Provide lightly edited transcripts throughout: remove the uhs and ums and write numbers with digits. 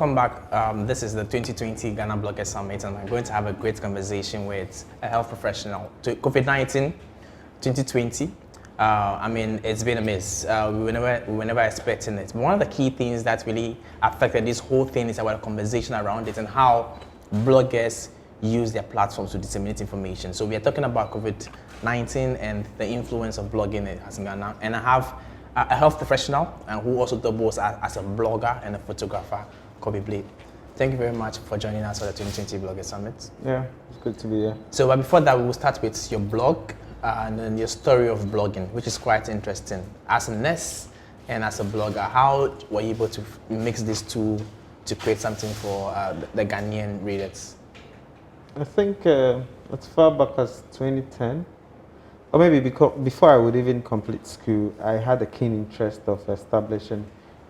welcome back. This is the 2020 Ghana Blogger Summit, and I'm going to have a great conversation with a health professional. COVID-19 2020. I mean, it's been a miss. We were never expecting it. But one of the key things that really affected this whole thing is our conversation around it and how bloggers use their platforms to disseminate information. So we are talking about COVID-19 and the influence of blogging in Ghana. And I have a health professional who also doubles as a blogger and a photographer, Kobby Blay. Thank you very much for joining us for the 2020 Blogger Summit. Yeah, it's good to be here. So but before that, we will start with your blog and then your story of blogging, which is quite interesting. As a nurse and as a blogger, how were you able to mix these two to create something for the Ghanaian readers? I think as far back as 2010, or maybe before I would even complete school, I had a keen interest of establishing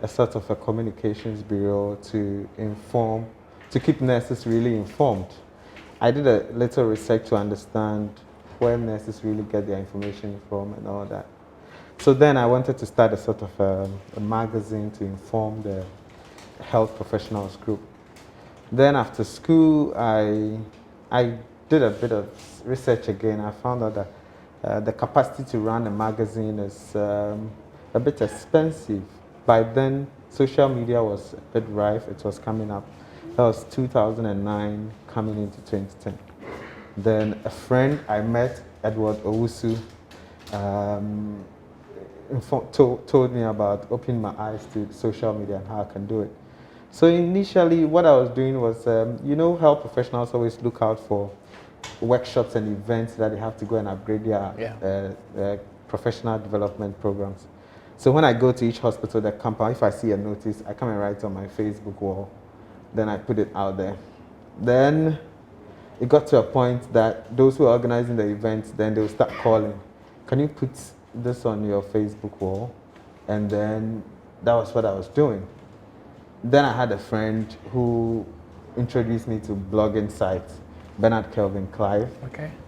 a sort of a communications bureau to keep nurses really informed. I did a little research to understand where nurses really get their information from and all that. So then I wanted to start a sort of a magazine to inform the health professionals group. Then after school, I did a bit of research again. I found out that the capacity to run a magazine is a bit expensive. By then, social media was a bit rife. It was coming up. That was 2009, coming into 2010. Then a friend I met, Edward Owusu, told me about opening my eyes to social media and how I can do it. So initially, what I was doing was, health professionals always look out for workshops and events that they have to go and upgrade their professional development programs. So when I go to each hospital that compound, if I see a notice, I come and write on my Facebook wall. Then I put it out there. Then it got to a point that those who are organizing the events, then they will start calling. Can you put this on your Facebook wall? And then that was what I was doing. Then I had a friend who introduced me to blogging sites, Bernard Kelvin Clive,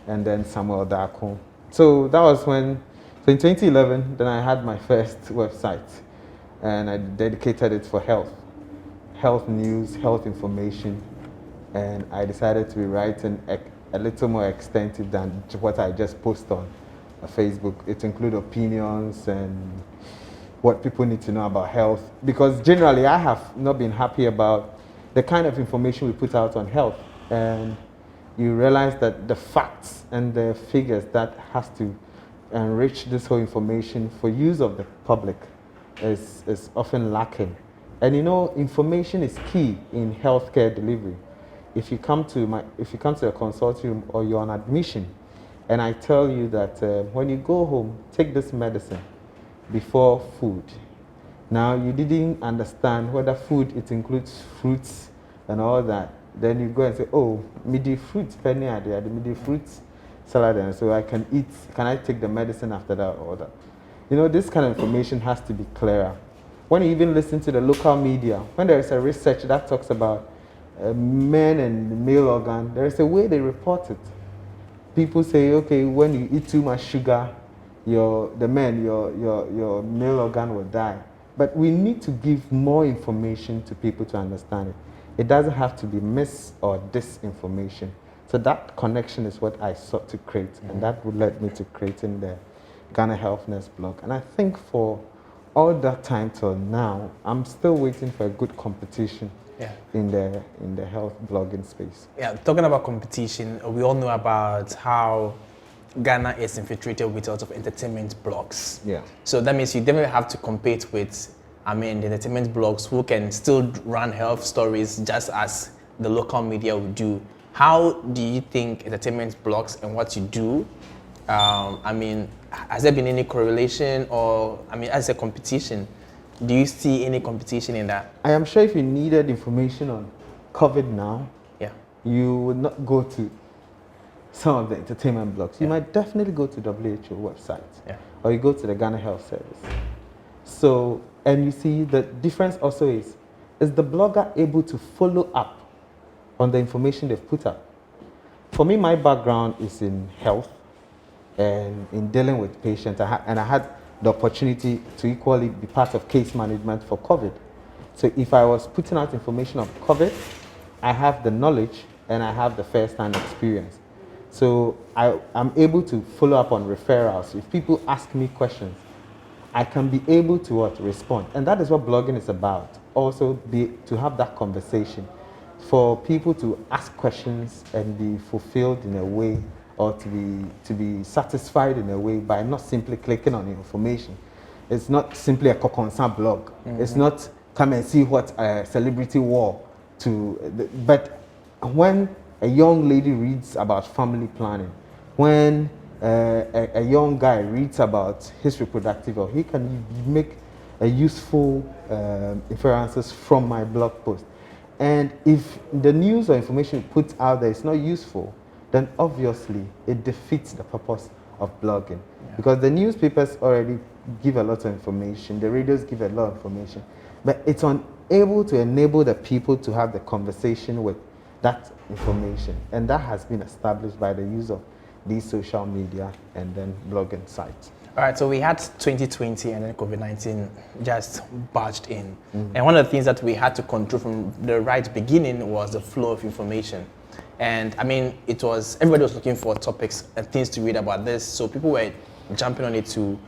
and then Samuel Darko. So that was when, so in 2011, then I had my first website, and I dedicated it for health news, health information, and I decided to be writing a little more extensive than what I just post on Facebook. It includes opinions and what people need to know about health, because generally I have not been happy about the kind of information we put out on health, and you realize that the facts and the figures that has to enrich this whole information for use of the public is often lacking. And information is key in healthcare delivery. If you come to a consulting room or you're on admission, and I tell you that when you go home, take this medicine before food. Now you didn't understand whether food, it includes fruits and all that. Then you go and say, oh, midi fruits, penny idea, the midi fruits salad, and so I can eat, can I take the medicine after that or that? This kind of information has to be clearer. When you even listen to the local media, when there is a research that talks about men and male organ, there is a way they report it. People say, okay, when you eat too much sugar, your male organ will die. But we need to give more information to people to understand it. It doesn't have to be mis or disinformation. So that connection is what I sought to create, and that would lead me to creating the Ghana Health Nurse blog. And I think for all that time till now, I'm still waiting for a good competition in the health blogging space. Yeah, talking about competition, we all know about how Ghana is infiltrated with a lot of entertainment blogs. Yeah. So that means you definitely have to compete with, the entertainment blogs who can still run health stories just as the local media would do. How do you think entertainment blogs and what you do, has there been any correlation or, as a competition, do you see any competition in that? I am sure if you needed information on COVID now, you would not go to some of the entertainment blogs. You might definitely go to WHO website, or you go to the Ghana Health Service. So, and you see the difference also is the blogger able to follow up on the information they've put up? For me, my background is in health and in dealing with patients, and I had the opportunity to equally be part of case management for COVID. So if I was putting out information of COVID, I have the knowledge and I have the first-hand experience. So I'm able to follow up on referrals. If people ask me questions, I can be able to respond. And that is what blogging is about. Also to have that conversation, for people to ask questions and be fulfilled in a way, or to be satisfied in a way by not simply clicking on information. It's not simply a concern blog. It's not come and see what a celebrity wore but when a young lady reads about family planning, when a young guy reads about his reproductive health, he can make a useful inferences from my blog post. And if the news or information put out there is not useful, then obviously it defeats the purpose of blogging. Because the newspapers already give a lot of information, the radios give a lot of information, but it's unable to enable the people to have the conversation with that information. And that has been established by the use of these social media and then blogging sites. All right, so we had 2020 and then COVID-19 just barged in. And one of the things that we had to control from the right beginning was the flow of information. And I mean, everybody was looking for topics and things to read about this. So people were jumping on it to,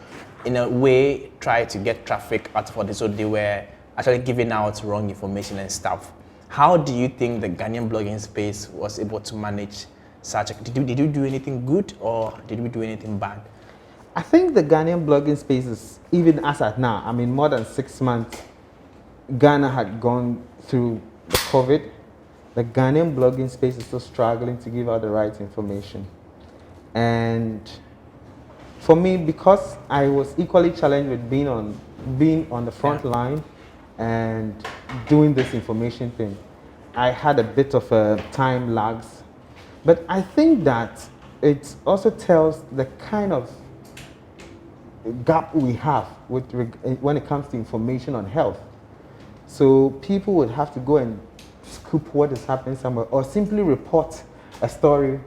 in a way, try to get traffic out of it. So they were actually giving out wrong information and stuff. How do you think the Ghanaian blogging space was able to manage such? Did you do anything good, or did we do anything bad? I think the Ghanaian blogging space is, even as at now, I mean, more than 6 months, Ghana had gone through the COVID. The Ghanaian blogging space is still struggling to give out the right information. And for me, because I was equally challenged with being on the front line and doing this information thing, I had a bit of a time lags. But I think that it also tells the kind of gap we have when it comes to information on health. So people would have to go and scoop what is happening somewhere, or simply report a story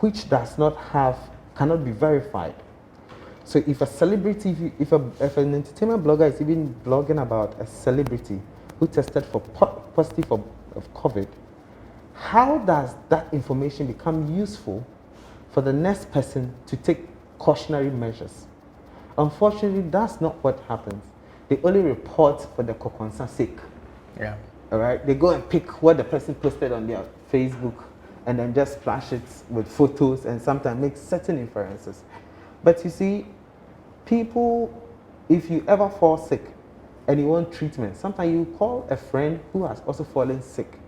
which cannot be verified. So if a celebrity, if an entertainment blogger is even blogging about a celebrity who tested for positive of COVID, how does that information become useful for the next person to take cautionary measures? Unfortunately, that's not what happens. They only report for the concern's sake. Yeah. All right. They go and pick what the person posted on their Facebook and then just flash it with photos and sometimes make certain inferences. But you see, people, if you ever fall sick and you want treatment, sometimes you call a friend who has also fallen sick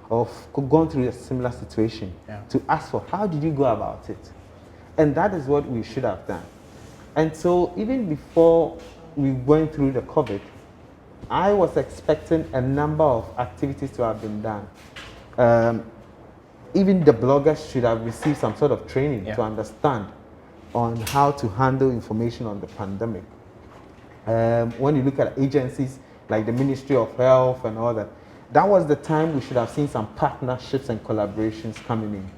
or gone through a similar situation to ask for how did you go about it. And that is what we should have done. And so even before we went through the COVID, I was expecting a number of activities to have been done. Even the bloggers should have received some sort of training to understand on how to handle information on the pandemic. When you look at agencies like the Ministry of Health and all that, that was the time we should have seen some partnerships and collaborations coming in.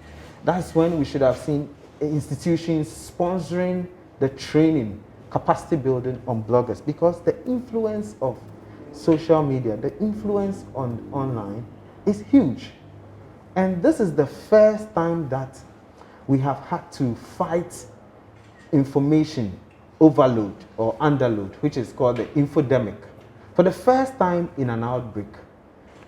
That's when we should have seen institutions sponsoring the training, capacity building on bloggers, because the influence of social media, the influence on online is huge. And this is the first time that we have had to fight information overload or underload, which is called the infodemic. For the first time in an outbreak,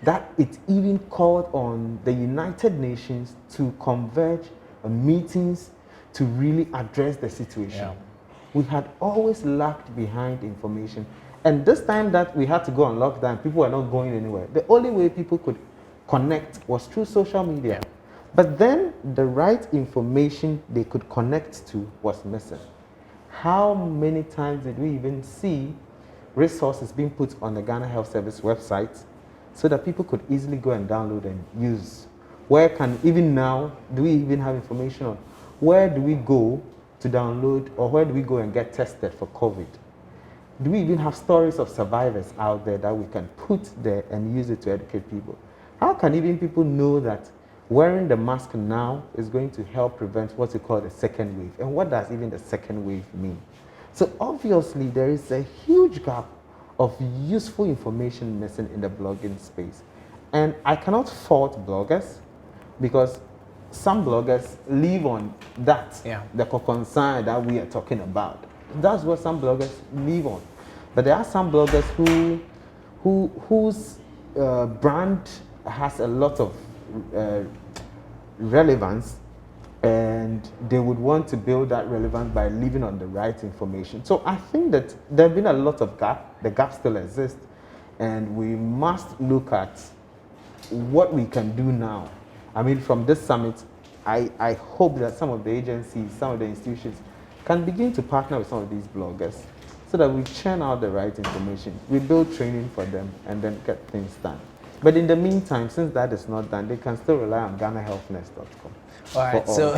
that it even called on the United Nations to converge on meetings to really address the situation. We had always lagged behind information. And this time that we had to go on lockdown, people were not going anywhere. The only way people could connect was through social media. But then the right information they could connect to was missing. How many times did we even see resources being put on the Ghana Health Service website so that people could easily go and download and use? Where can, even now, do we even have information on where do we go to download, or where do we go and get tested for COVID? Do we even have stories of survivors out there that we can put there and use it to educate people? How can even people know that wearing the mask now is going to help prevent what we call the second wave? And what does even the second wave mean? So obviously there is a huge gap of useful information missing in the blogging space. And I cannot fault bloggers because some bloggers live on that, the concern that we are talking about. That's what some bloggers live on. But there are some bloggers whose brand has a lot of relevance, and they would want to build that relevance by living on the right information. So I think that there have been a lot of gap. The gap still exists, and we must look at what we can do now. I mean, from this summit, I hope that some of the agencies, some of the institutions can begin to partner with some of these bloggers so that we churn out the right information. We build training for them and then get things done. But in the meantime, since that is not done, they can still rely on GhanaHealthNet.com. All right, so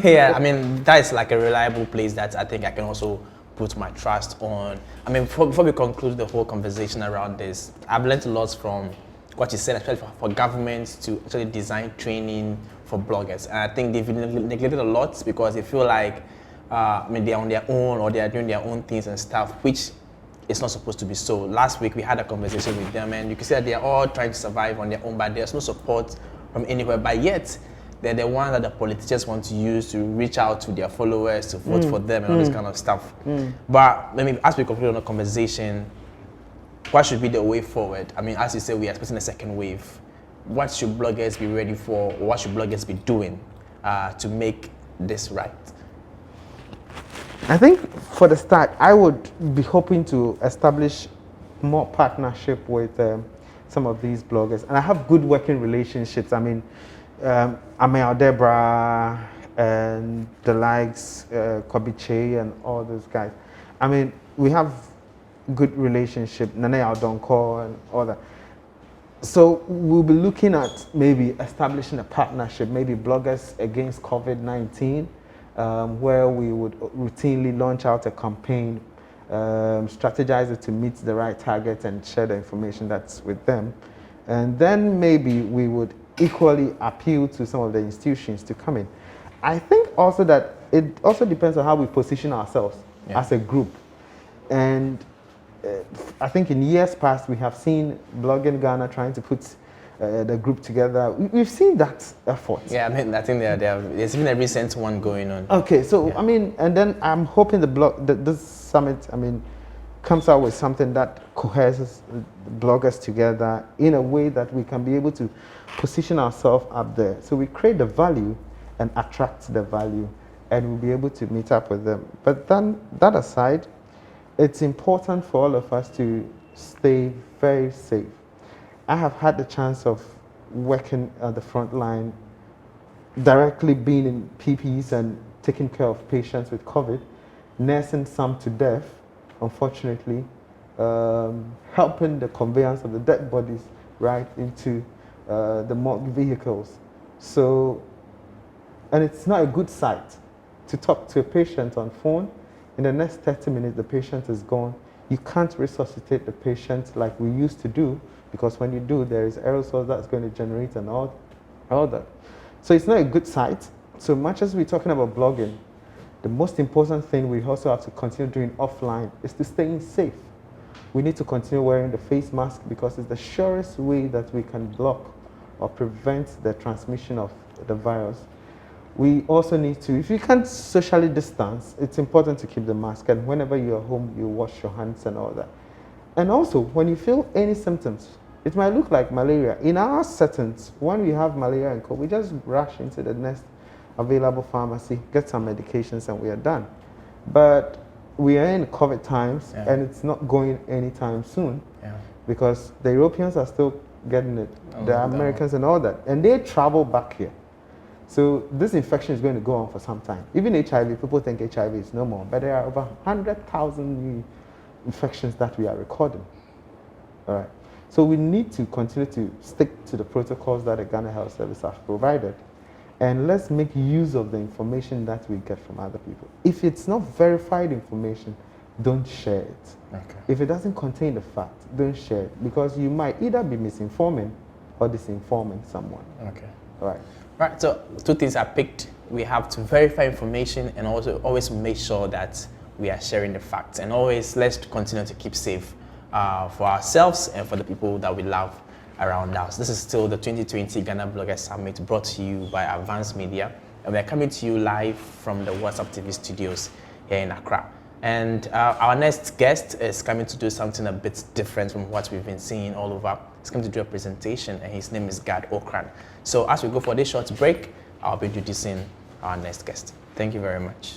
yeah, I mean, that is like a reliable place that I think I can also put my trust on. I mean, before we conclude the whole conversation around this, I've learned a lot from what you said, especially for governments to actually design training for bloggers. And I think they've neglected a lot because they feel like I mean, they're on their own or they're doing their own things and stuff, which is not supposed to be so. Last week we had a conversation with them and you can see that they're all trying to survive on their own, but there's no support from anywhere. But yet, they're the ones that the politicians want to use to reach out to their followers, to vote for them and all this kind of stuff. But maybe as we conclude on the conversation, what should be the way forward? I mean, as you say, we are expecting a second wave. What should bloggers be ready for, or what should bloggers be doing to make this right? I think for the start, I would be hoping to establish more partnership with some of these bloggers. And I have good working relationships. I mean, Ameyaw, Debrah, and the likes, Kyei and all those guys. I mean, we have good relationship, Nanea Donko and all that. So we'll be looking at maybe establishing a partnership, maybe Bloggers Against COVID-19, where we would routinely launch out a campaign, strategize it to meet the right target and share the information that's with them. And then maybe we would equally appeal to some of the institutions to come in. I think also that it also depends on how we position ourselves as a group. And I think in years past, we have seen Blogging Ghana trying to put the group together. We've seen that effort. Yeah, I mean, I think there's been a recent one going on. Okay, so I mean, and then I'm hoping this summit, I mean, comes out with something that coheres bloggers together in a way that we can be able to position ourselves up there. So we create the value and attract the value, and we'll be able to meet up with them. But then that aside, it's important for all of us to stay very safe. I have had the chance of working at the front line, directly being in PPs and taking care of patients with COVID, nursing some to death, unfortunately, helping the conveyance of the dead bodies right into the morgue vehicles. So, and it's not a good sight to talk to a patient on phone. In the next 30 minutes, the patient is gone. You can't resuscitate the patient like we used to do, because when you do, there is aerosol that's going to generate and all that. So it's not a good sight. So much as we're talking about blogging, the most important thing we also have to continue doing offline is to stay safe. We need to continue wearing the face mask because it's the surest way that we can block or prevent the transmission of the virus. We also need to, if you can't socially distance, it's important to keep the mask, and whenever you're home, you wash your hands and all that. And also, when you feel any symptoms, it might look like malaria. In our settings, when we have malaria and cold, we just rush into the next available pharmacy, get some medications, and we are done. But we are in COVID times, and it's not going anytime soon, because the Europeans are still getting it, the Americans and all that, and they travel back here. So this infection is going to go on for some time. Even HIV, people think HIV is no more, but there are over 100,000 new infections that we are recording. All right. So we need to continue to stick to the protocols that the Ghana Health Service has provided, and let's make use of the information that we get from other people. If it's not verified information, don't share it. Okay. If it doesn't contain the fact, don't share it, because you might either be misinforming or disinforming someone. Okay. All right. Right, so two things are picked. We have to verify information and also always make sure that we are sharing the facts. And always, let's continue to keep safe. for ourselves and for the people that we love around us. This is still the 2020 Ghana Bloggers Summit brought to you by Avance Media, and we're coming to you live from the WhatsApp TV studios here in Accra. And our next guest is coming to do something a bit different from what we've been seeing all over. He's coming to do a presentation, and his name is Ocran. So as we go for this short break, I'll be introducing our next guest. Thank you very much.